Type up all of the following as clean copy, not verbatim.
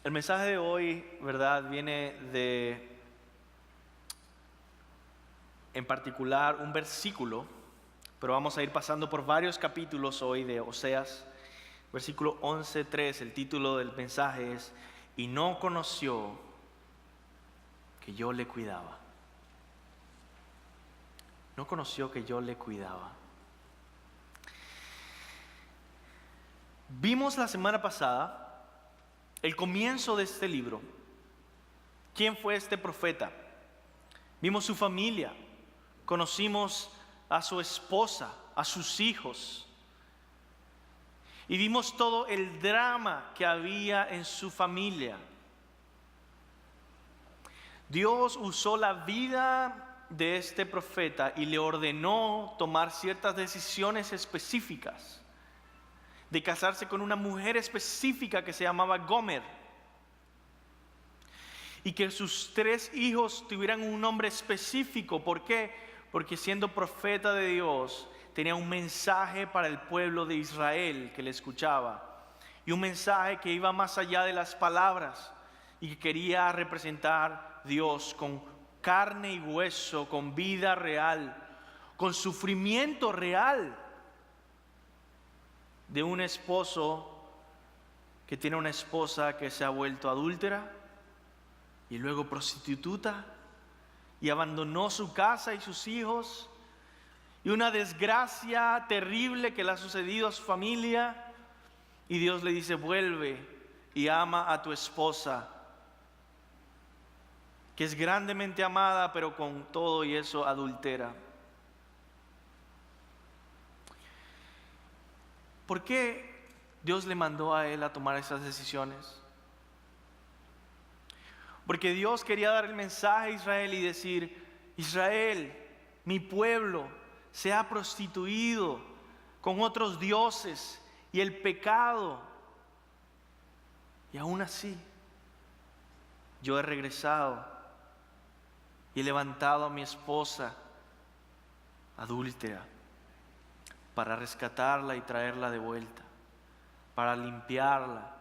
El mensaje de hoy, ¿verdad?, viene de, en particular, un versículo, pero vamos a ir pasando por varios capítulos hoy de Oseas. Versículo 11:3, el título del mensaje es: y no conoció que yo le cuidaba. No conoció que yo le cuidaba. Vimos la semana pasada el comienzo de este libro. ¿Quién fue este profeta? Vimos su familia, conocimos a su esposa, a sus hijos, y vimos todo el drama que había en su familia. Dios usó la vida de este profeta y le ordenó tomar ciertas decisiones específicas, de casarse con una mujer específica que se llamaba Gomer, y que sus 3 hijos tuvieran un nombre específico. ¿Por qué? Porque siendo profeta de Dios tenía un mensaje para el pueblo de Israel que le escuchaba, y un mensaje que iba más allá de las palabras y que quería representar Dios con carne y hueso, con vida real, con sufrimiento real de un esposo que tiene una esposa que se ha vuelto adúltera y luego prostituta y abandonó su casa y sus hijos, y una desgracia terrible que le ha sucedido a su familia, y Dios le dice: vuelve y ama a tu esposa, que es grandemente amada, pero con todo y eso adultera. ¿Por qué Dios le mandó a él a tomar esas decisiones? Porque Dios quería dar el mensaje a Israel y decir: Israel, mi pueblo, se ha prostituido con otros dioses y el pecado, y aún así yo he regresado y he levantado a mi esposa adúltera para rescatarla y traerla de vuelta, para limpiarla,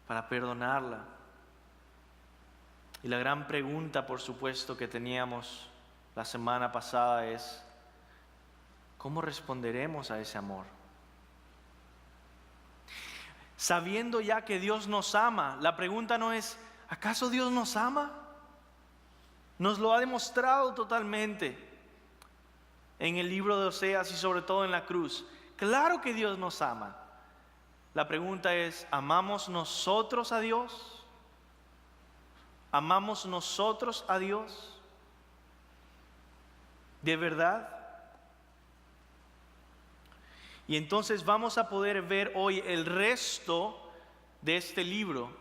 para perdonarla. Y la gran pregunta, por supuesto, que teníamos la semana pasada es: ¿cómo responderemos a ese amor? Sabiendo ya que Dios nos ama, la pregunta no es: ¿acaso Dios nos ama? Nos lo ha demostrado totalmente en el libro de Oseas y sobre todo en la cruz. Claro que Dios nos ama. La pregunta es: ¿amamos nosotros a Dios? ¿Amamos nosotros a Dios? ¿De verdad? Y entonces vamos a poder ver hoy el resto de este libro,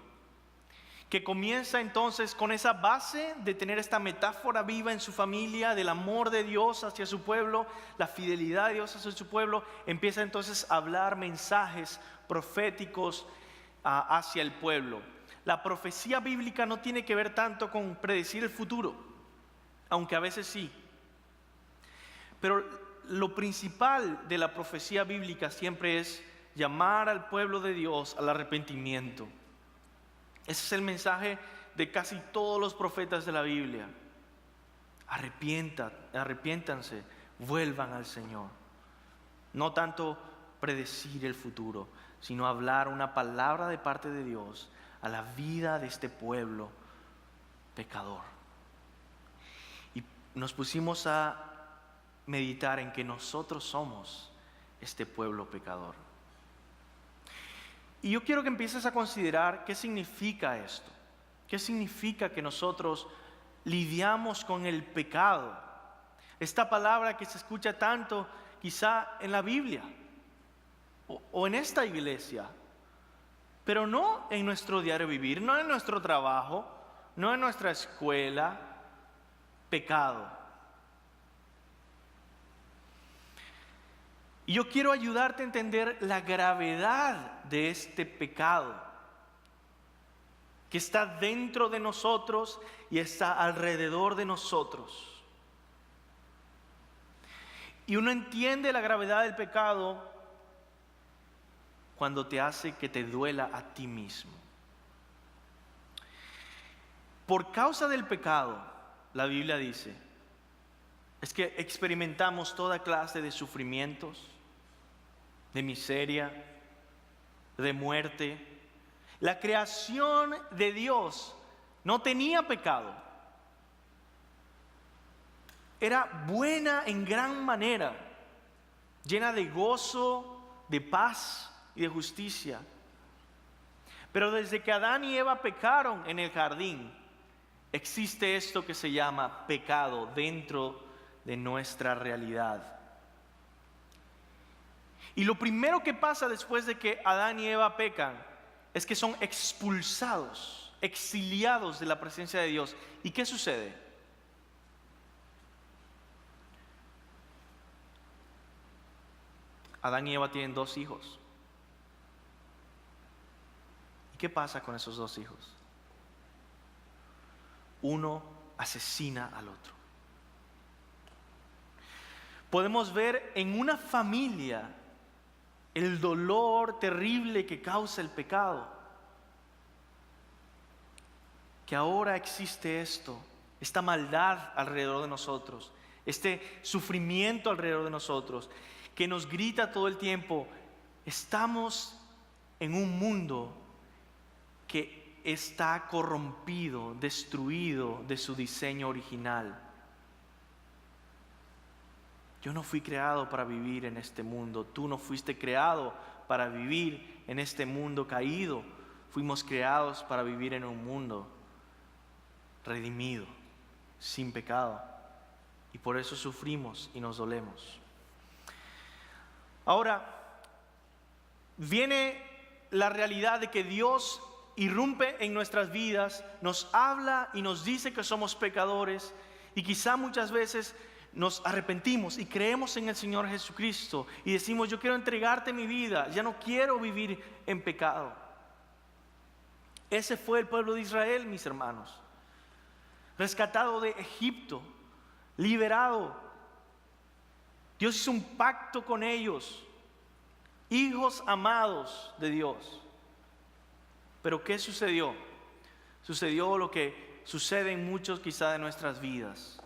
que comienza entonces con esa base de tener esta metáfora viva en su familia, del amor de Dios hacia su pueblo, la fidelidad de Dios hacia su pueblo. Empieza entonces a hablar mensajes proféticos hacia el pueblo. La profecía bíblica no tiene que ver tanto con predecir el futuro, aunque a veces sí. Pero lo principal de la profecía bíblica siempre es llamar al pueblo de Dios al arrepentimiento. Ese es el mensaje de casi todos los profetas de la Biblia. Arrepiéntanse, vuelvan al Señor. No tanto predecir el futuro, sino hablar una palabra de parte de Dios a la vida de este pueblo pecador. Y nos pusimos a meditar en que nosotros somos este pueblo pecador. Y yo quiero que empieces a considerar qué significa esto. ¿Qué significa que nosotros lidiamos con el pecado? Esta palabra que se escucha tanto quizá en la Biblia o en esta iglesia, pero no en nuestro diario vivir, no en nuestro trabajo, no en nuestra escuela. Pecado. Y yo quiero ayudarte a entender la gravedad de este pecado que está dentro de nosotros y está alrededor de nosotros. Y uno entiende la gravedad del pecado cuando te hace que te duela a ti mismo. por causa del pecado, la Biblia dice, es que experimentamos toda clase de sufrimientos, de miseria, de muerte. La creación de Dios no tenía pecado. Era buena en gran manera, llena de gozo, de paz y de justicia. Pero desde que Adán y Eva pecaron en el jardín, existe esto que se llama pecado dentro de nuestra realidad. Y lo primero que pasa después de que Adán y Eva pecan es que son expulsados, exiliados de la presencia de Dios. ¿Y qué sucede? Adán y Eva tienen 2 hijos. ¿Y qué pasa con esos 2 hijos? Uno asesina al otro. Podemos ver en una familia el dolor terrible que causa el pecado. Que ahora existe esto, esta maldad alrededor de nosotros, este sufrimiento alrededor de nosotros, que nos grita todo el tiempo, estamos en un mundo que está corrompido, destruido de su diseño original. Yo no fui creado para vivir en este mundo. Tú no fuiste creado para vivir en este mundo caído. Fuimos creados para vivir en un mundo redimido, sin pecado. Y por eso sufrimos y nos dolemos. Ahora, viene la realidad de que Dios irrumpe en nuestras vidas, nos habla y nos dice que somos pecadores. Y quizá muchas veces nos arrepentimos y creemos en el Señor Jesucristo y decimos, yo quiero entregarte mi vida, ya no quiero vivir en pecado. Ese fue el pueblo de Israel, mis hermanos, rescatado de Egipto, liberado. Dios hizo un pacto con ellos, hijos amados de Dios. Pero ¿qué sucedió? Sucedió lo que sucede en muchos quizá de nuestras vidas,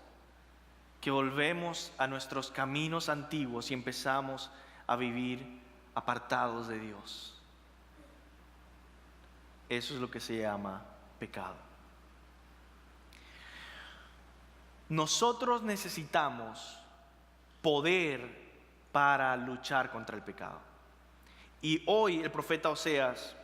que volvemos a nuestros caminos antiguos y empezamos a vivir apartados de Dios. Eso es lo que se llama pecado. Nosotros necesitamos poder para luchar contra el pecado. Y hoy el profeta Oseas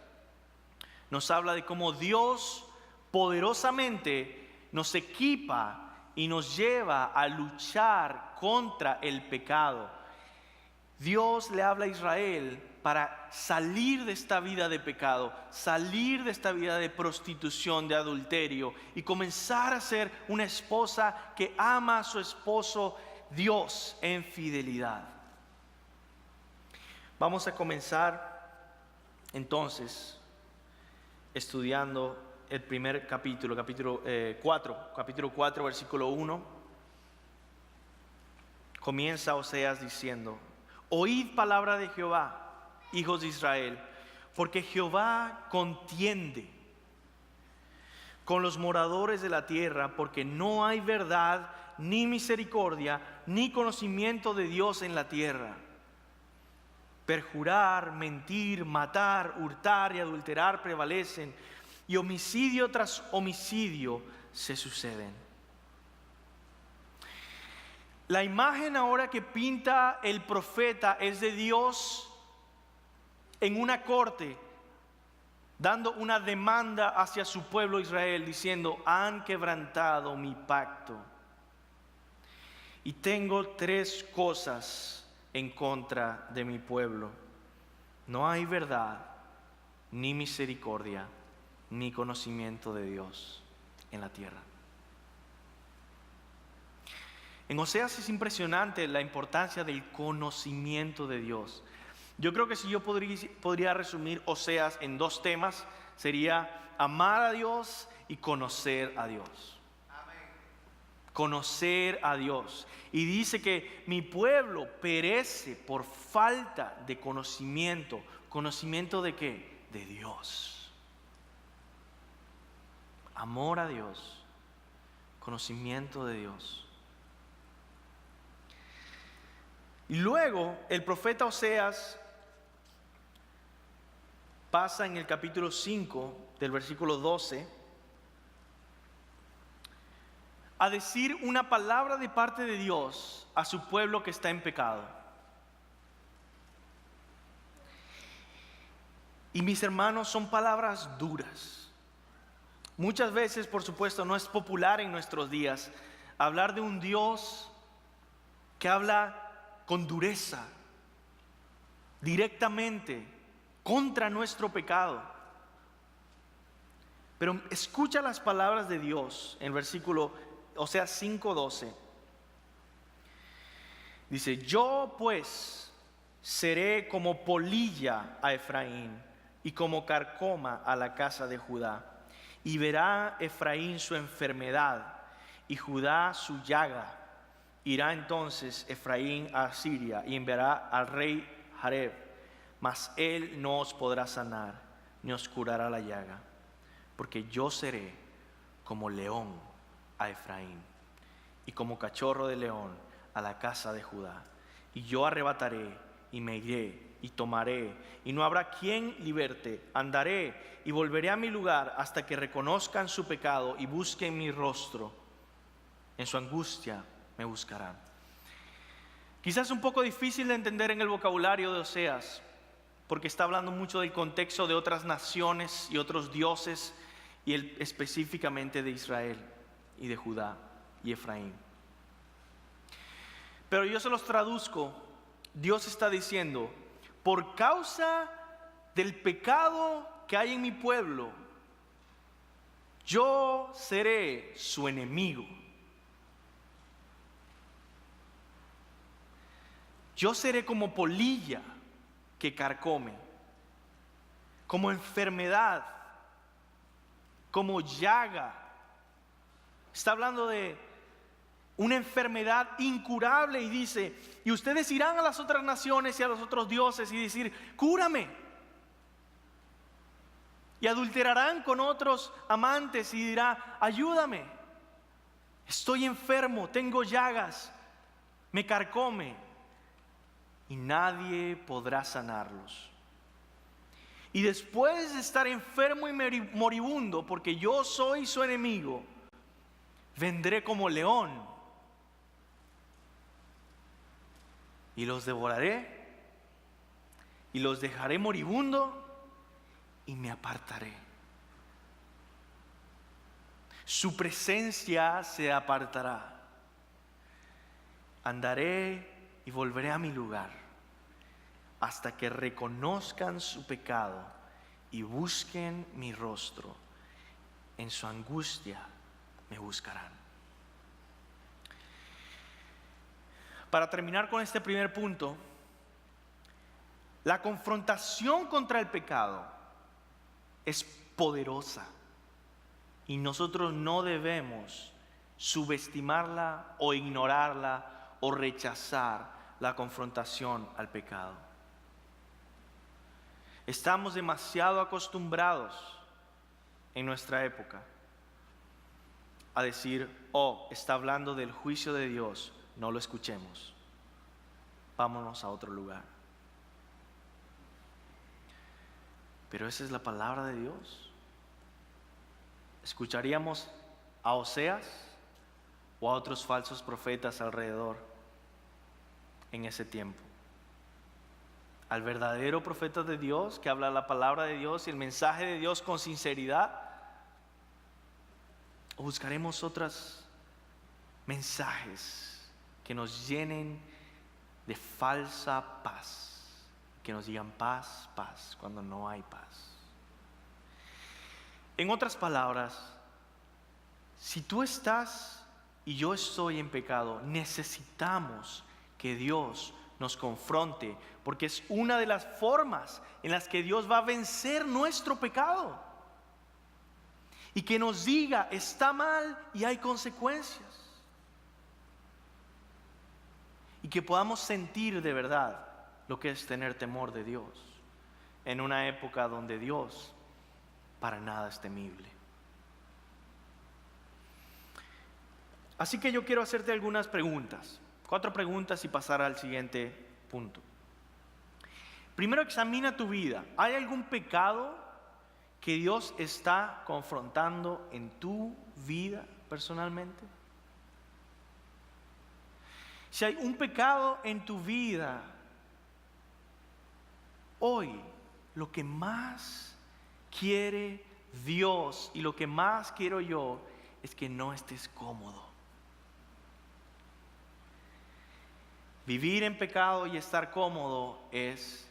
nos habla de cómo Dios poderosamente nos equipa y nos lleva a luchar contra el pecado. Dios le habla a Israel para salir de esta vida de pecado, salir de esta vida de prostitución, de adulterio y comenzar a ser una esposa que ama a su esposo Dios en fidelidad. Vamos a comenzar entonces estudiando el primer capítulo 4, versículo 1. Comienza Oseas diciendo: oíd palabra de Jehová, hijos de Israel, porque Jehová contiende con los moradores de la tierra, porque no hay verdad, ni misericordia, ni conocimiento de Dios en la tierra. Perjurar, mentir, matar, hurtar y adulterar prevalecen, y homicidio tras homicidio se suceden. La imagen ahora que pinta el profeta es de Dios en una corte, dando una demanda hacia su pueblo Israel, diciendo: han quebrantado mi pacto. Y tengo 3 cosas en contra de mi pueblo: no hay verdad, ni misericordia, ni conocimiento de Dios en la tierra. En Oseas es impresionante la importancia del conocimiento de Dios. Yo creo que si yo podría resumir Oseas en 2 temas, sería amar a Dios y conocer a Dios. Conocer a Dios. Y dice que mi pueblo perece por falta de conocimiento. ¿Conocimiento de qué? De Dios. Amor a Dios conocimiento de Dios. Y luego el profeta Oseas pasa en el capítulo 5 del versículo 12 a decir una palabra de parte de Dios a su pueblo que está en pecado. Y mis hermanos, son palabras duras. Muchas veces, por supuesto, no es popular en nuestros días hablar de un Dios que habla con dureza, directamente, contra nuestro pecado. Pero escucha las palabras de Dios en versículo, o sea, 5:12. Dice: yo pues seré como polilla a Efraín y como carcoma a la casa de Judá. Y verá Efraín su enfermedad y Judá su llaga. Irá entonces Efraín a Asiria y enviará al rey Jareb, mas él no os podrá sanar, ni os curará la llaga, porque yo seré como león a Efraín, y como cachorro de león a la casa de Judá. Y yo arrebataré, y me iré, y tomaré, y no habrá quien liberte. Andaré, y volveré a mi lugar, hasta que reconozcan su pecado, y busquen mi rostro. En su angustia me buscarán. Quizás un poco difícil de entender en el vocabulario de Oseas, porque está hablando mucho del contexto de otras naciones y otros dioses, y específicamente de Israel y de Judá y Efraín. Pero yo se los traduzco. Dios está diciendo: por causa del pecado que hay en mi pueblo, yo seré su enemigo. Yo seré como polilla que carcome, como enfermedad, como llaga. Está hablando de una enfermedad incurable y dice: y ustedes irán a las otras naciones y a los otros dioses y decir: cúrame. Y adulterarán con otros amantes y dirá: ayúdame. Estoy enfermo, tengo llagas, me carcome. Y nadie podrá sanarlos. Y después de estar enfermo y moribundo, porque yo soy su enemigo, vendré como león y los devoraré y los dejaré moribundo y me apartaré. Su presencia se apartará. Andaré y volveré a mi lugar hasta que reconozcan su pecado y busquen mi rostro. En su angustia me buscarán. Para terminar con este primer punto, la confrontación contra el pecado es poderosa y nosotros no debemos subestimarla o ignorarla o rechazar la confrontación al pecado. Estamos demasiado acostumbrados en nuestra época a decir: oh, está hablando del juicio de Dios, no lo escuchemos, vámonos a otro lugar. Pero esa es la palabra de Dios. ¿Escucharíamos a Oseas o a otros falsos profetas alrededor en ese tiempo? Al verdadero profeta de Dios que habla la palabra de Dios y el mensaje de Dios con sinceridad, o buscaremos otros mensajes que nos llenen de falsa paz, que nos digan paz, paz, cuando no hay paz. En otras palabras, si tú estás y yo estoy en pecado, necesitamos que Dios nos confronte, porque es una de las formas en las que Dios va a vencer nuestro pecado. Y que nos diga: está mal y hay consecuencias. Y que podamos sentir de verdad lo que es tener temor de Dios en una época donde Dios para nada es temible. Así que yo quiero hacerte algunas preguntas, 4 preguntas y pasar al siguiente punto. Primero, examina tu vida. ¿Hay algún pecado que Dios está confrontando en tu vida personalmente? Si hay un pecado en tu vida, hoy lo que más quiere Dios y lo que más quiero yo es que no estés cómodo. Vivir en pecado y estar cómodo es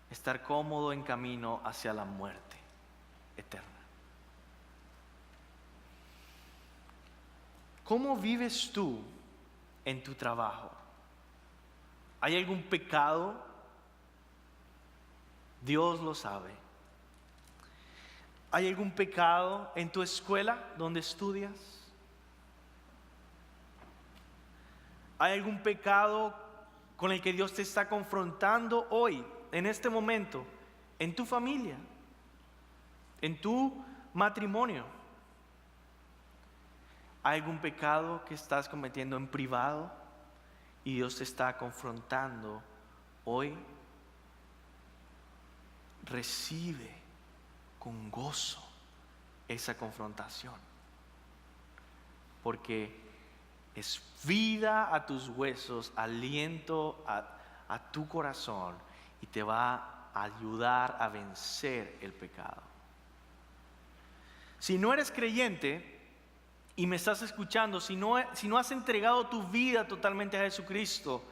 estar cómodo en camino hacia la muerte eterna. ¿Cómo vives tú en tu trabajo? ¿Hay algún pecado? Dios lo sabe. ¿Hay algún pecado en tu escuela donde estudias? ¿Hay algún pecado con el que Dios te está confrontando hoy, en este momento, en tu familia, en tu matrimonio? ¿Hay algún pecado que estás cometiendo en privado y Dios te está confrontando hoy? Recibe con gozo esa confrontación, porque es vida a tus huesos, aliento a tu corazón, y te va a ayudar a vencer el pecado. Si no eres creyente y me estás escuchando, si no has entregado tu vida totalmente a Jesucristo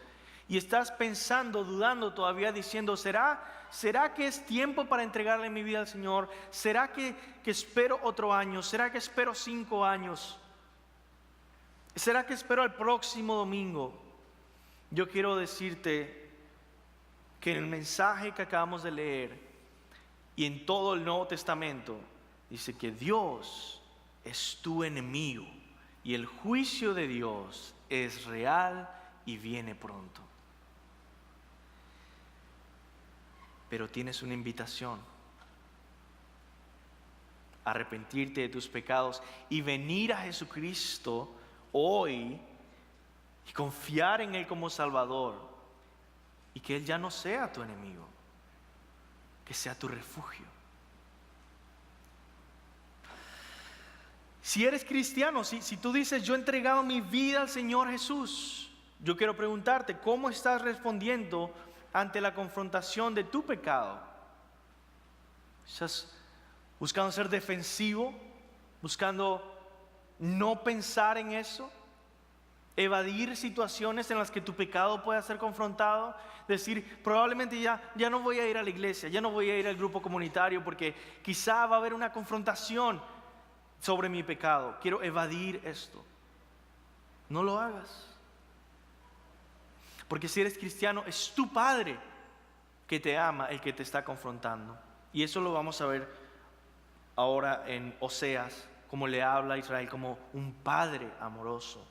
y estás pensando, dudando todavía, diciendo, ¿será que es tiempo para entregarle mi vida al Señor? ¿Será que espero otro año? ¿Será que espero 5 años? ¿Será que espero al próximo domingo? Yo quiero decirte que en el mensaje que acabamos de leer y en todo el Nuevo Testamento dice que Dios es tu enemigo y el juicio de Dios es real y viene pronto. Pero tienes una invitación: arrepentirte de tus pecados y venir a Jesucristo hoy y confiar en Él como Salvador, y que Él ya no sea tu enemigo, que sea tu refugio. Si eres cristiano, si tú dices, yo he entregado mi vida al Señor Jesús, yo quiero preguntarte, ¿cómo estás respondiendo ante la confrontación de tu pecado? ¿Estás buscando ser defensivo? ¿Buscando no pensar en eso? ¿Evadir situaciones en las que tu pecado pueda ser confrontado? Decir, probablemente ya no voy a ir a la iglesia, ya no voy a ir al grupo comunitario porque quizá va a haber una confrontación sobre mi pecado. Quiero evadir esto. No lo hagas. Porque si eres cristiano, es tu Padre que te ama el que te está confrontando. Y eso lo vamos a ver ahora en Oseas, como le habla a Israel como un Padre amoroso.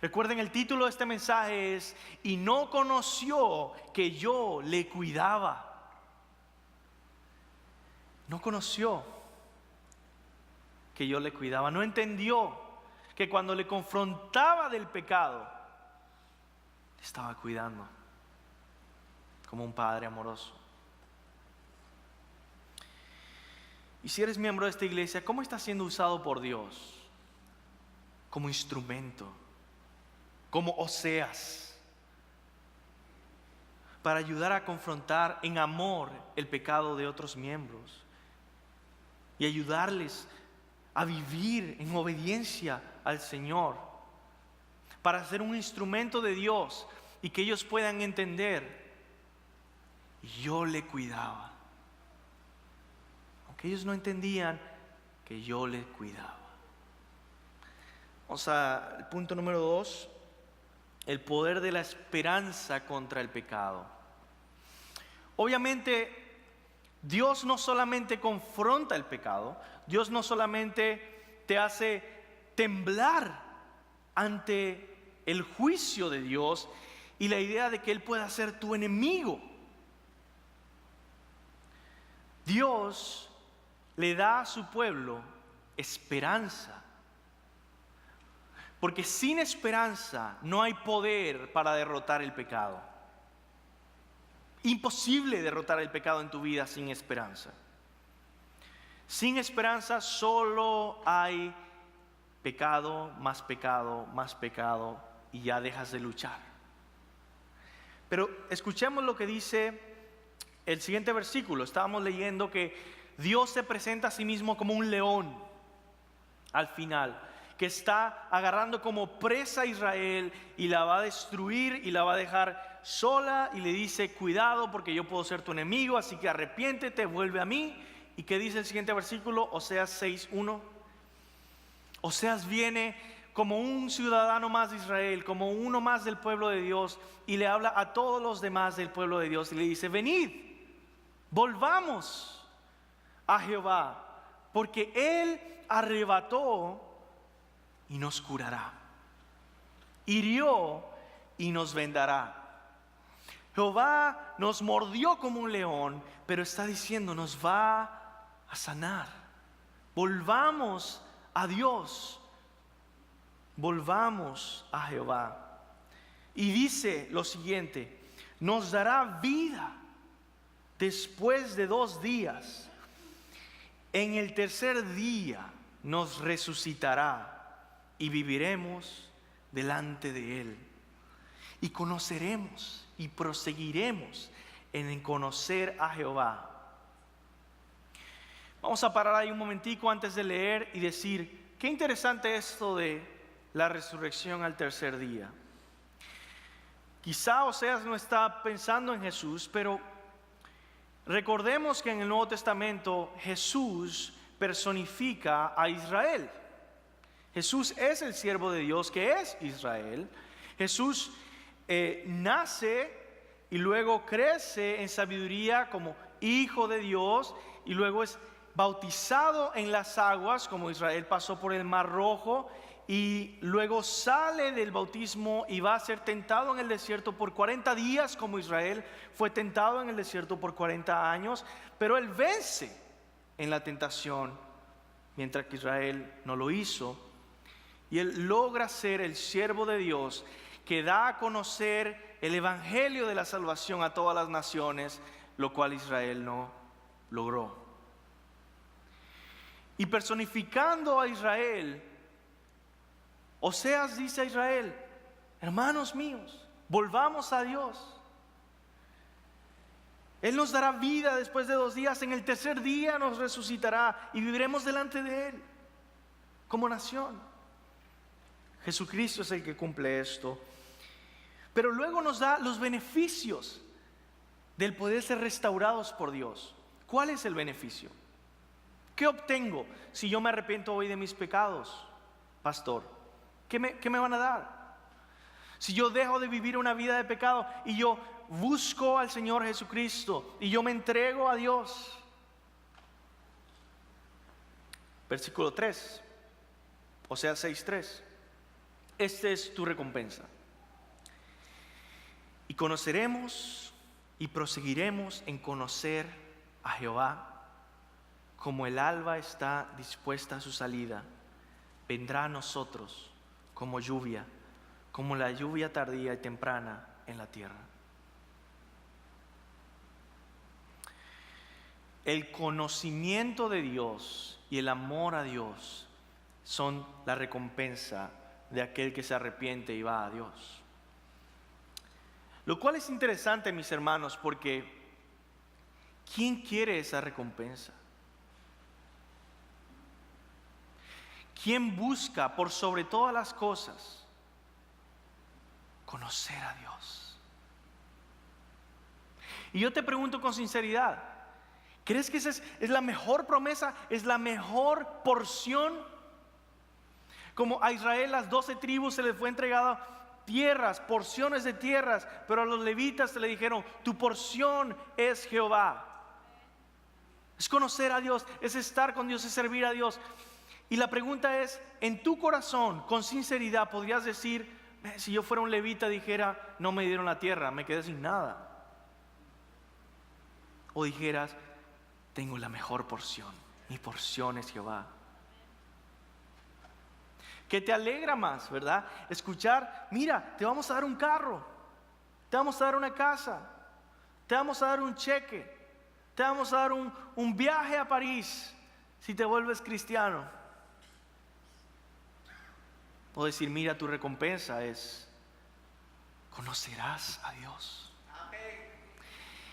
Recuerden, el título de este mensaje es: y no conoció que yo le cuidaba. No conoció que yo le cuidaba. No entendió que cuando le confrontaba del pecado, estaba cuidando como un Padre amoroso. Y si eres miembro de esta iglesia, ¿cómo estás siendo usado por Dios? Como instrumento, como Oseas, para ayudar a confrontar en amor el pecado de otros miembros y ayudarles a vivir en obediencia al Señor, para ser un instrumento de Dios y que ellos puedan entender: yo le cuidaba, aunque ellos no entendían que yo le cuidaba. Vamos al punto número 2, el poder de la esperanza contra el pecado. Obviamente, Dios no solamente confronta el pecado, Dios no solamente te hace temblar ante el juicio de Dios y la idea de que Él pueda ser tu enemigo. Dios le da a su pueblo esperanza. Porque sin esperanza no hay poder para derrotar el pecado. Imposible derrotar el pecado en tu vida sin esperanza. Sin esperanza solo hay pecado, más pecado, más pecado, y ya dejas de luchar. Pero escuchemos lo que dice el siguiente versículo. Estábamos leyendo que Dios se presenta a sí mismo como un león al final, que está agarrando como presa a Israel y la va a destruir y la va a dejar sola, y le dice: cuidado, porque yo puedo ser tu enemigo, así que arrepiéntete, vuelve a mí. ¿Y qué dice el siguiente versículo? Oseas 6:1. Oseas viene como un ciudadano más de Israel, como uno más del pueblo de Dios, y le habla a todos los demás del pueblo de Dios y le dice: venid, volvamos a Jehová, porque Él arrebató y nos curará, hirió y nos vendará. Jehová nos mordió como un león, pero está diciendo: nos va a sanar. Volvamos a Dios, volvamos a Jehová. Y dice lo siguiente: nos dará vida después de 2 días. En el tercer día nos resucitará y viviremos delante de Él. Y conoceremos y proseguiremos en conocer a Jehová. Vamos a parar ahí un momentico antes de leer y decir: qué interesante esto de la resurrección al tercer día. Quizá Oseas no está pensando en Jesús, pero recordemos que en el Nuevo Testamento Jesús personifica a Israel. Jesús es el siervo de Dios que es Israel. Jesús nace y luego crece en sabiduría como hijo de Dios, y luego es bautizado en las aguas como Israel pasó por el Mar Rojo, y luego sale del bautismo y va a ser tentado en el desierto por 40 días como Israel fue tentado en el desierto por 40 años, pero Él vence en la tentación mientras que Israel no lo hizo, y Él logra ser el siervo de Dios que da a conocer el evangelio de la salvación a todas las naciones, lo cual Israel no logró. Y personificando a Israel, Oseas dice a Israel: hermanos míos, volvamos a Dios. Él nos dará vida después de 2 días, en el tercer día nos resucitará y viviremos delante de Él como nación. Jesucristo es el que cumple esto. Pero luego nos da los beneficios del poder ser restaurados por Dios. ¿Cuál es el beneficio? ¿Qué obtengo si yo me arrepiento hoy de mis pecados, pastor? ¿Qué me van a dar? Si yo dejo de vivir una vida de pecado y yo busco al Señor Jesucristo y yo me entrego a Dios. Versículo 3, Oseas 6:3. Esta es tu recompensa. Y conoceremos y proseguiremos en conocer a Jehová. Como el alba está dispuesta a su salida, vendrá a nosotros como lluvia, como la lluvia tardía y temprana en la tierra. El conocimiento de Dios y el amor a Dios son la recompensa de aquel que se arrepiente y va a Dios. Lo cual es interesante, mis hermanos, porque ¿quién quiere esa recompensa? ¿Quién busca por sobre todas las cosas conocer a Dios? Y yo te pregunto con sinceridad, ¿crees que esa es la mejor promesa? ¿Es la mejor porción? Como a Israel, las 12 tribus se les fue entregado tierras, porciones de tierras, pero a los levitas se le dijeron: tu porción es Jehová. Es conocer a Dios, es estar con Dios, es servir a Dios. Y la pregunta es, en tu corazón, con sinceridad, podrías decir: si yo fuera un levita, dijera, no me dieron la tierra, me quedé sin nada. O dijeras, tengo la mejor porción, mi porción es Jehová. ¿Qué te alegra más, verdad? Escuchar, mira, te vamos a dar un carro, te vamos a dar una casa, te vamos a dar un cheque, te vamos a dar un viaje a París si te vuelves cristiano. O decir, mira, tu recompensa es, conocerás a Dios.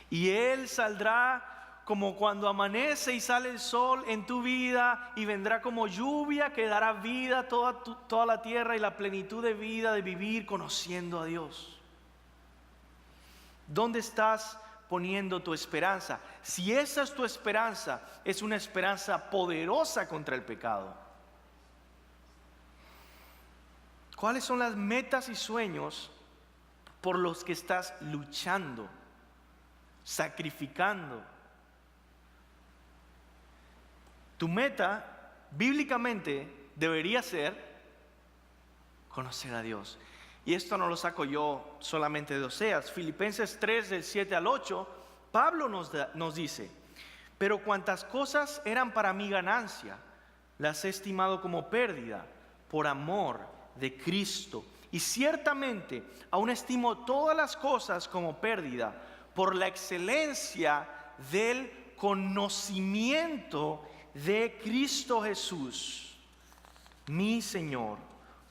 Y Él saldrá como cuando amanece y sale el sol en tu vida, y vendrá como lluvia que dará vida a toda la tierra y la plenitud de vida de vivir conociendo a Dios. ¿Dónde estás poniendo tu esperanza? Si esa es tu esperanza, es una esperanza poderosa contra el pecado. ¿Cuáles son las metas y sueños por los que estás luchando, sacrificando? Tu meta, bíblicamente, debería ser conocer a Dios. Y esto no lo saco yo solamente de Oseas. Filipenses 3, del 7 al 8, Pablo nos dice, pero cuantas cosas eran para mi ganancia, las he estimado como pérdida por amor de Cristo. Y ciertamente aún estimo todas las cosas como pérdida por la excelencia del conocimiento de Cristo Jesús, mi Señor,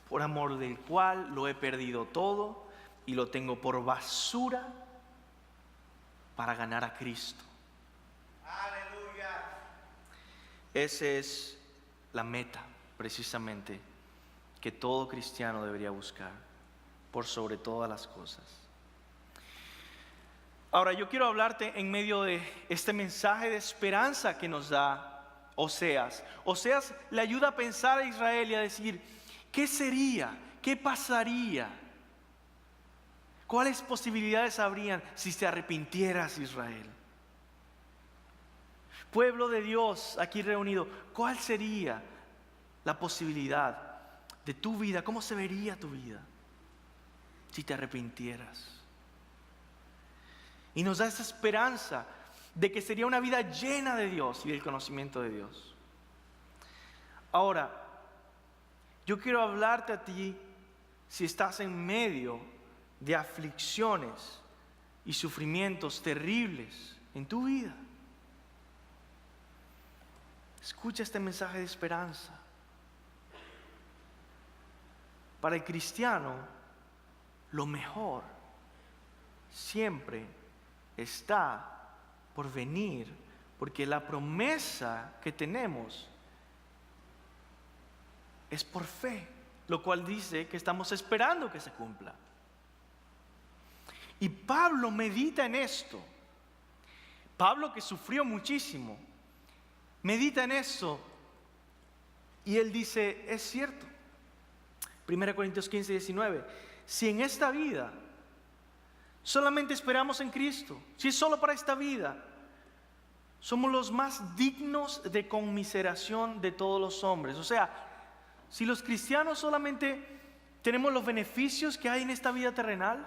por amor del cual lo he perdido todo y lo tengo por basura para ganar a Cristo. Aleluya. Esa es la meta, precisamente, que todo cristiano debería buscar por sobre todas las cosas. Ahora, yo quiero hablarte en medio de este mensaje de esperanza que nos da Oseas. Oseas le ayuda a pensar a Israel y a decir, ¿qué sería? ¿Qué pasaría? ¿Cuáles posibilidades habrían si te arrepintieras, Israel? Pueblo de Dios aquí reunido, ¿cuál sería la posibilidad de tu vida? ¿Cómo se vería tu vida si te arrepintieras? Y nos da esa esperanza de que sería una vida llena de Dios y del conocimiento de Dios. Ahora, yo quiero hablarte a ti si estás en medio de aflicciones y sufrimientos terribles en tu vida. Escucha este mensaje de esperanza. Para el cristiano, lo mejor siempre está por venir, porque la promesa que tenemos es por fe, lo cual dice que estamos esperando que se cumpla. Y Pablo medita en esto. Pablo, que sufrió muchísimo, medita en eso y él dice, es cierto. 1 Corintios 15, 19, si en esta vida solamente esperamos en Cristo, si es solo para esta vida, somos los más dignos de conmiseración de todos los hombres. O sea, si los cristianos solamente tenemos los beneficios que hay en esta vida terrenal,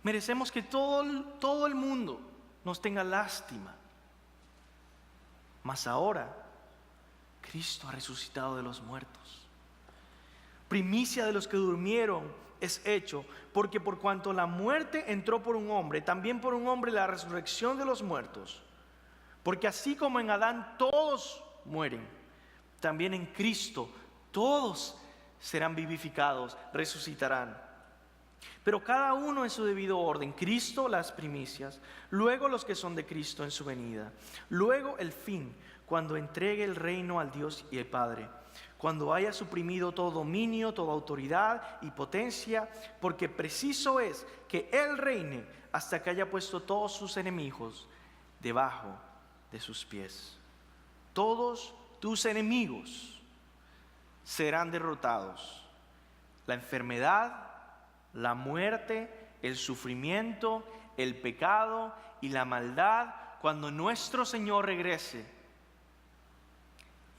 merecemos que todo el mundo nos tenga lástima. Mas ahora, Cristo ha resucitado de los muertos. Primicia de los que durmieron es hecho, porque por cuanto la muerte entró por un hombre, también por un hombre la resurrección de los muertos. Porque así como en Adán todos mueren, también en Cristo todos serán vivificados, resucitarán. Pero cada uno en su debido orden: Cristo las primicias, luego los que son de Cristo en su venida, luego el fin, cuando entregue el reino al Dios y el Padre, cuando haya suprimido todo dominio, toda autoridad y potencia, porque preciso es que Él reine hasta que haya puesto todos sus enemigos debajo de sus pies. Todos tus enemigos serán derrotados. La enfermedad, la muerte, el sufrimiento, el pecado y la maldad, cuando nuestro Señor regrese.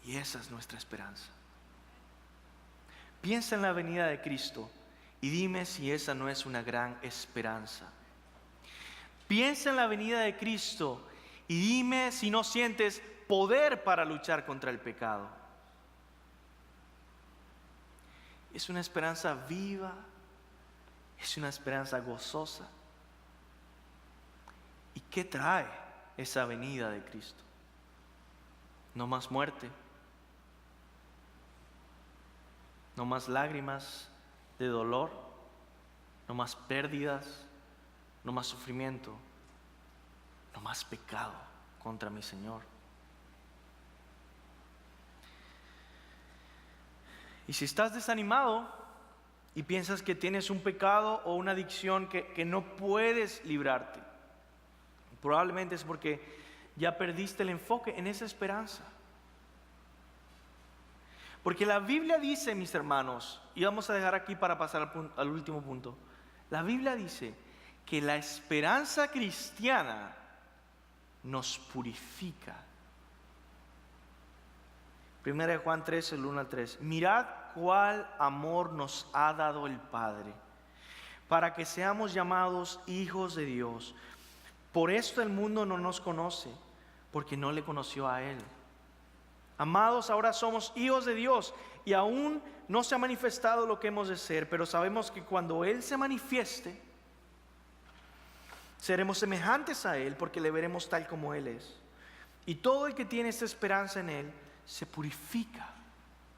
Y esa es nuestra esperanza. Piensa en la venida de Cristo y dime si esa no es una gran esperanza. Piensa en la venida de Cristo y dime si no sientes poder para luchar contra el pecado. es una esperanza viva, es una esperanza gozosa. ¿Y qué trae esa venida de Cristo? No más muerte, no más lágrimas de dolor, no más pérdidas, no más sufrimiento, no más pecado contra mi Señor. Y si estás desanimado y piensas que tienes un pecado o una adicción que no puedes librarte, probablemente es porque ya perdiste el enfoque en esa esperanza. Porque la Biblia dice, mis hermanos, y vamos a dejar aquí para pasar al último punto, la Biblia dice que la esperanza cristiana nos purifica. 1 Juan 3, el 1 al 3. Mirad cuál amor nos ha dado el Padre, para que seamos llamados hijos de Dios. Por esto el mundo no nos conoce, porque no le conoció a Él. Amados, ahora somos hijos de Dios y aún no se ha manifestado lo que hemos de ser, pero sabemos que cuando Él se manifieste, seremos semejantes a Él, porque le veremos tal como Él es. Y todo el que tiene esta esperanza en Él se purifica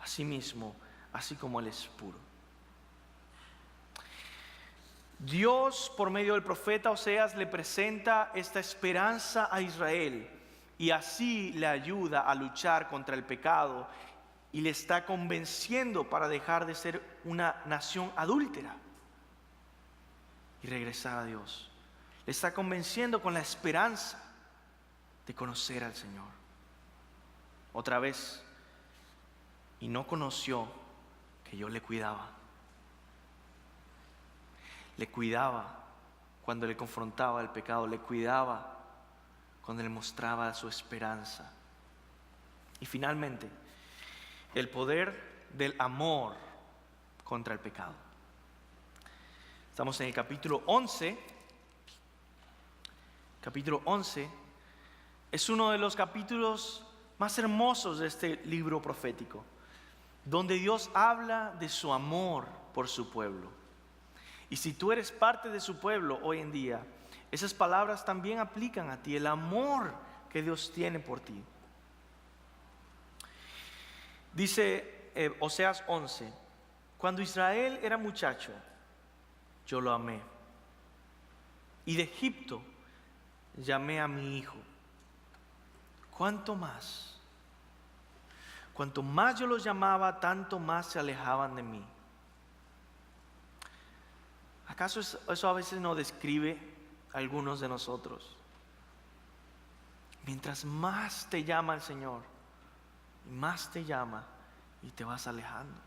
a sí mismo, así como Él es puro. Dios, por medio del profeta Oseas, le presenta esta esperanza a Israel y así le ayuda a luchar contra el pecado y le está convenciendo para dejar de ser una nación adúltera y regresar a Dios. Le está convenciendo con la esperanza de conocer al Señor. Otra vez, y no conoció que yo le cuidaba. Le cuidaba cuando le confrontaba el pecado, le cuidaba cuando le mostraba su esperanza. Y finalmente, el poder del amor contra el pecado. Estamos en el capítulo 11. Capítulo 11 es uno de los capítulos más hermosos de este libro profético, donde Dios habla de su amor por su pueblo. Y si tú eres parte de su pueblo hoy en día, esas palabras también aplican a ti, el amor que Dios tiene por ti. Dice Oseas 11, cuando Israel era muchacho, yo lo amé, y de Egipto llamé a mi hijo. ¿Cuánto más? Cuanto más yo los llamaba, tanto más se alejaban de mí. ¿Acaso eso a veces no describe a algunos de nosotros? Mientras más te llama el Señor, más te llama y te vas alejando.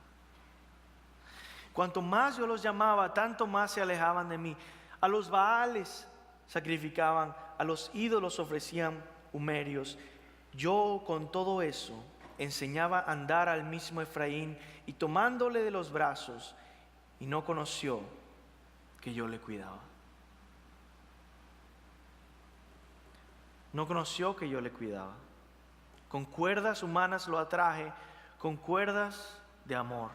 Cuanto más yo los llamaba, tanto más se alejaban de mí. A los Baales sacrificaban, a los ídolos ofrecían humerios. Yo con todo eso enseñaba a andar al mismo Efraín y tomándole de los brazos, y no conoció que yo le cuidaba. No conoció que yo le cuidaba. Con cuerdas humanas lo atraje, con cuerdas de amor.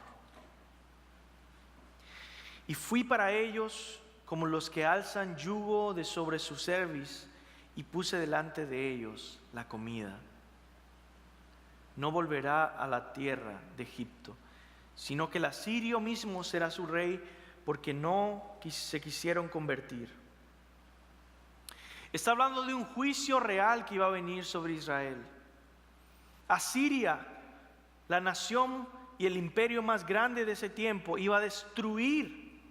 Y fui para ellos como los que alzan yugo de sobre su cerviz, y puse delante de ellos la comida. No volverá a la tierra de Egipto, sino que el asirio mismo será su rey, porque no se quisieron convertir. Está hablando de un juicio real que iba a venir sobre Israel. Asiria, la nación y el imperio más grande de ese tiempo, iba a destruir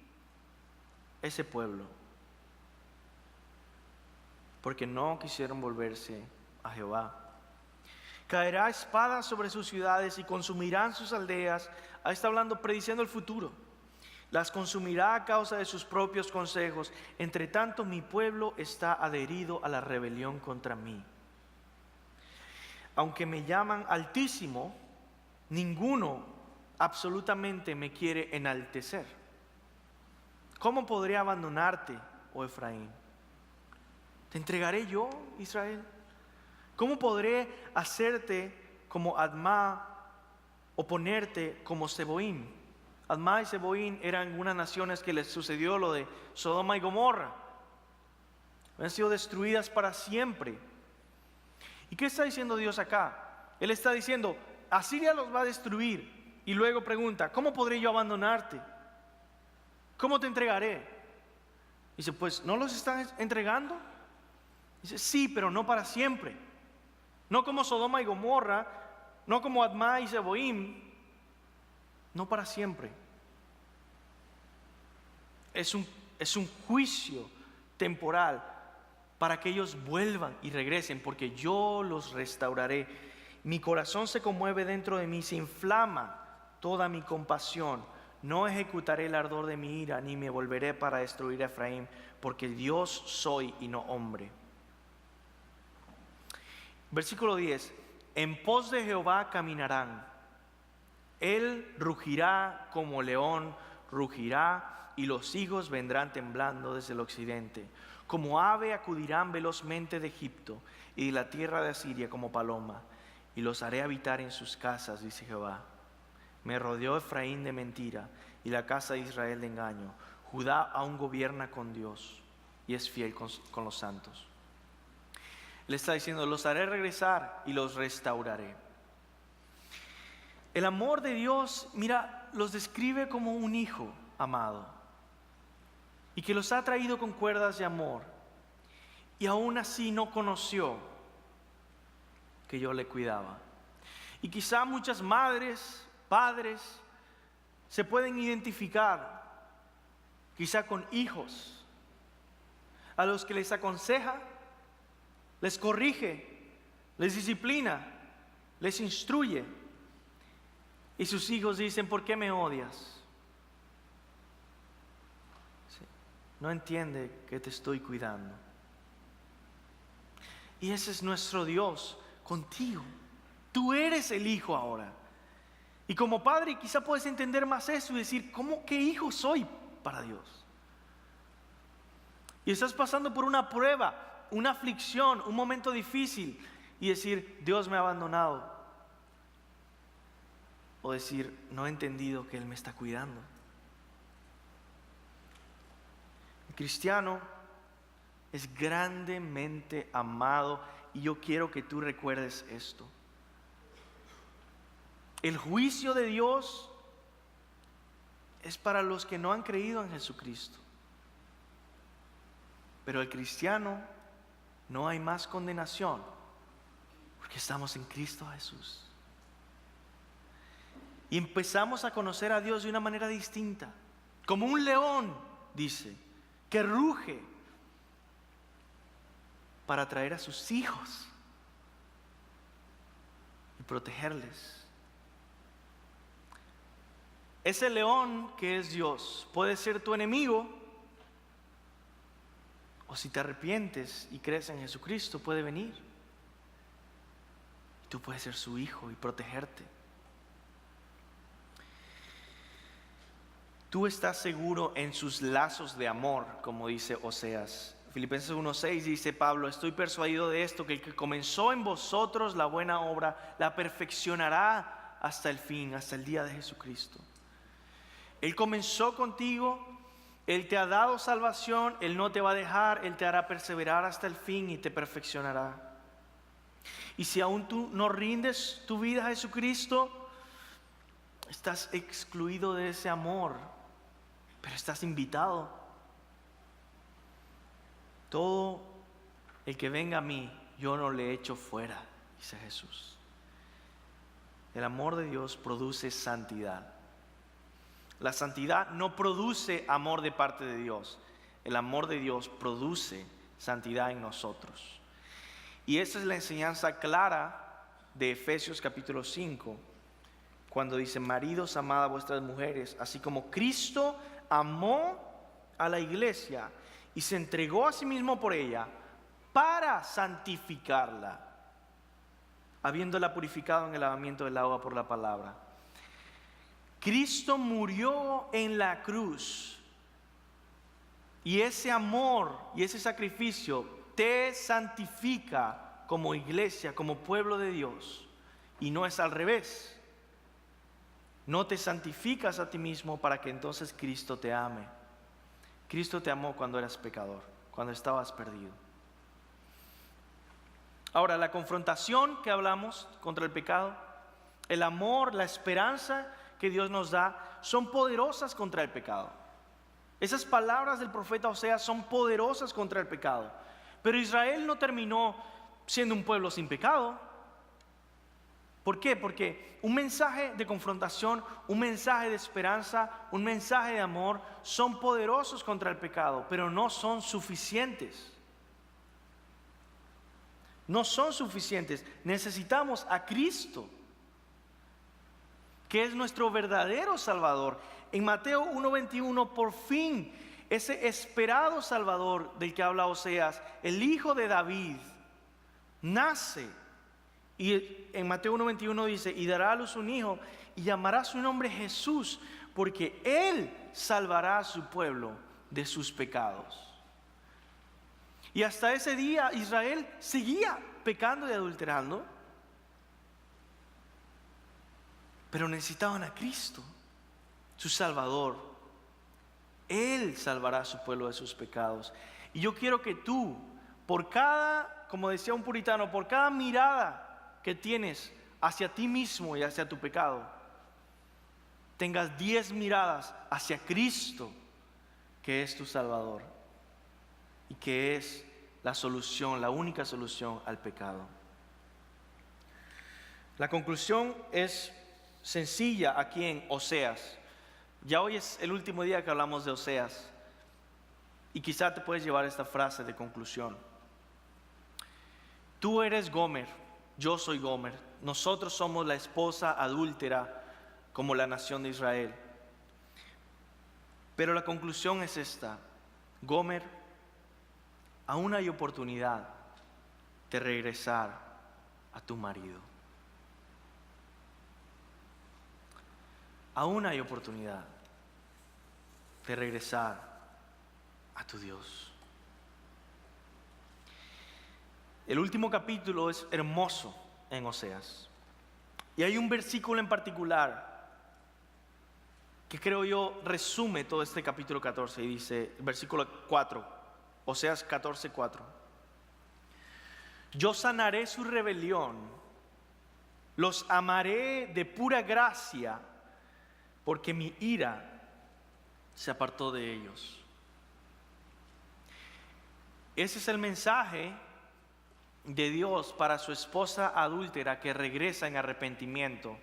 ese pueblo, porque no quisieron volverse a Jehová. Caerá espada sobre sus ciudades y consumirán sus aldeas. Ahí está hablando, prediciendo el futuro. Las consumirá a causa de sus propios consejos. Entre tanto, mi pueblo está adherido a la rebelión contra mí. Aunque me llaman Altísimo, ninguno absolutamente me quiere enaltecer. ¿Cómo podré abandonarte, oh Efraín? ¿Te entregaré yo, Israel? ¿Cómo podré hacerte como Admá o ponerte como Seboim? Admá y Zeboín eran unas naciones que les sucedió lo de Sodoma y Gomorra. Han sido destruidas para siempre. ¿Y qué está diciendo Dios acá? Él está diciendo, Asiria los va a destruir. Y luego pregunta, ¿cómo podré yo abandonarte? ¿Cómo te entregaré? Dice, pues, ¿no los están entregando? Dice, sí, pero no para siempre. No como Sodoma y Gomorra, no como Admá y Zeboim, no para siempre. Es un juicio temporal para que ellos vuelvan y regresen, porque yo los restauraré. Mi corazón se conmueve dentro de mí, se inflama toda mi compasión. No ejecutaré el ardor de mi ira, ni me volveré para destruir a Efraín, porque Dios soy y no hombre. Versículo 10. En pos de Jehová caminarán. Él rugirá como león, rugirá, y los hijos vendrán temblando desde el occidente. Como ave acudirán velozmente de Egipto y de la tierra de Asiria como paloma, y los haré habitar en sus casas, dice Jehová. Me rodeó Efraín de mentira y la casa de Israel de engaño. Judá aún gobierna con Dios y es fiel con los santos. Él está diciendo, los haré regresar y los restauraré. El amor de Dios, mira, los describe como un hijo amado y que los ha traído con cuerdas de amor, y aún así no conoció que yo le cuidaba. Y quizá muchas madres, padres, se pueden identificar quizá con hijos a los que les aconseja, les corrige, les disciplina, les instruye, y sus hijos dicen, ¿por qué me odias? Sí, no entiende que te estoy cuidando. Y ese es nuestro Dios contigo. Tú eres el hijo ahora. Y como padre quizá puedes entender más eso y decir, ¿qué hijo soy para Dios? Y estás pasando por una prueba, una aflicción, un momento difícil, y decir, Dios me ha abandonado. O decir, no he entendido que Él me está cuidando. El cristiano es grandemente amado, y yo quiero que tú recuerdes esto. El juicio de Dios es para los que no han creído en Jesucristo. Pero el cristiano, no hay más condenación, porque estamos en Cristo Jesús. Y empezamos a conocer a Dios de una manera distinta, como un león, dice, que ruge para traer a sus hijos y protegerles. Ese león que es Dios puede ser tu enemigo, o si te arrepientes y crees en Jesucristo, puede venir. Y tú puedes ser su hijo y protegerte. Tú estás seguro en sus lazos de amor, como dice Oseas. Filipenses 1:6 dice Pablo, estoy persuadido de esto, que el que comenzó en vosotros la buena obra, la perfeccionará hasta el fin, hasta el día de Jesucristo. Él comenzó contigo, Él te ha dado salvación, Él no te va a dejar, Él te hará perseverar hasta el fin y te perfeccionará. Y si aún tú no rindes tu vida a Jesucristo, estás excluido de ese amor, pero estás invitado. Todo el que venga a mí, yo no le echo fuera, dice Jesús. El amor de Dios produce santidad. La santidad no produce amor de parte de Dios. El amor de Dios produce santidad en nosotros. Y esa es la enseñanza clara de Efesios capítulo 5, cuando dice, maridos, amad a vuestras mujeres, así como Cristo amó a la iglesia y se entregó a sí mismo por ella para santificarla, habiéndola purificado en el lavamiento del agua por la palabra. Cristo murió en la cruz, y ese amor y ese sacrificio te santifica como iglesia, como pueblo de Dios, y no es al revés. No te santificas a ti mismo para que entonces Cristo te ame. Cristo te amó cuando eras pecador, cuando estabas perdido. Ahora, la confrontación que hablamos contra el pecado, el amor, la esperanza que Dios nos da, son poderosas contra el pecado. Esas palabras del profeta Oseas son poderosas contra el pecado. Pero Israel no terminó siendo un pueblo sin pecado. ¿Por qué? Porque un mensaje de confrontación, un mensaje de esperanza, un mensaje de amor son poderosos contra el pecado, pero no son suficientes. No son suficientes. Necesitamos a Cristo, que es nuestro verdadero Salvador. En Mateo 1:21, por fin, ese esperado Salvador del que habla Oseas, el Hijo de David, nace. Y en Mateo 1:21 dice, y dará a luz un hijo, y llamará su nombre Jesús, porque Él salvará a su pueblo de sus pecados. Y hasta ese día Israel seguía pecando y adulterando, pero necesitaban a Cristo, su Salvador. Él salvará a su pueblo de sus pecados. Y yo quiero que tú, por cada, como decía un puritano, por cada mirada que tienes hacia ti mismo y hacia tu pecado, tengas 10 miradas hacia Cristo, que es tu Salvador y que es la solución, la única solución al pecado. La conclusión es sencilla aquí en Oseas. Ya hoy es el último día que hablamos de Oseas, y quizá te puedes llevar esta frase de conclusión. Tú eres Gomer, yo soy Gomer, nosotros somos la esposa adúltera como la nación de Israel. Pero la conclusión es esta: Gomer, aún hay oportunidad de regresar a tu marido. Aún hay oportunidad de regresar a tu Dios. El último capítulo es hermoso en Oseas. Y hay un versículo en particular que creo yo resume todo este capítulo 14. Y dice, versículo 4, Oseas 14:4. Yo sanaré su rebelión, los amaré de pura gracia, porque mi ira se apartó de ellos. Ese es el mensaje de Dios para su esposa adúltera que regresa en arrepentimiento.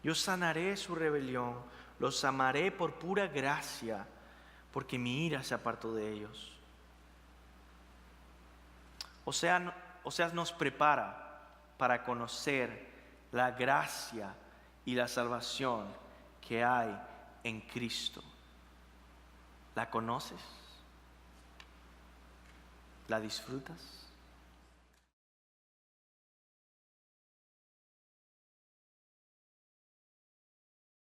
Yo sanaré su rebelión, los amaré por pura gracia, porque mi ira se apartó de ellos. Oseas nos prepara para conocer la gracia y la salvación que hay en Cristo. ¿La conoces? ¿La disfrutas?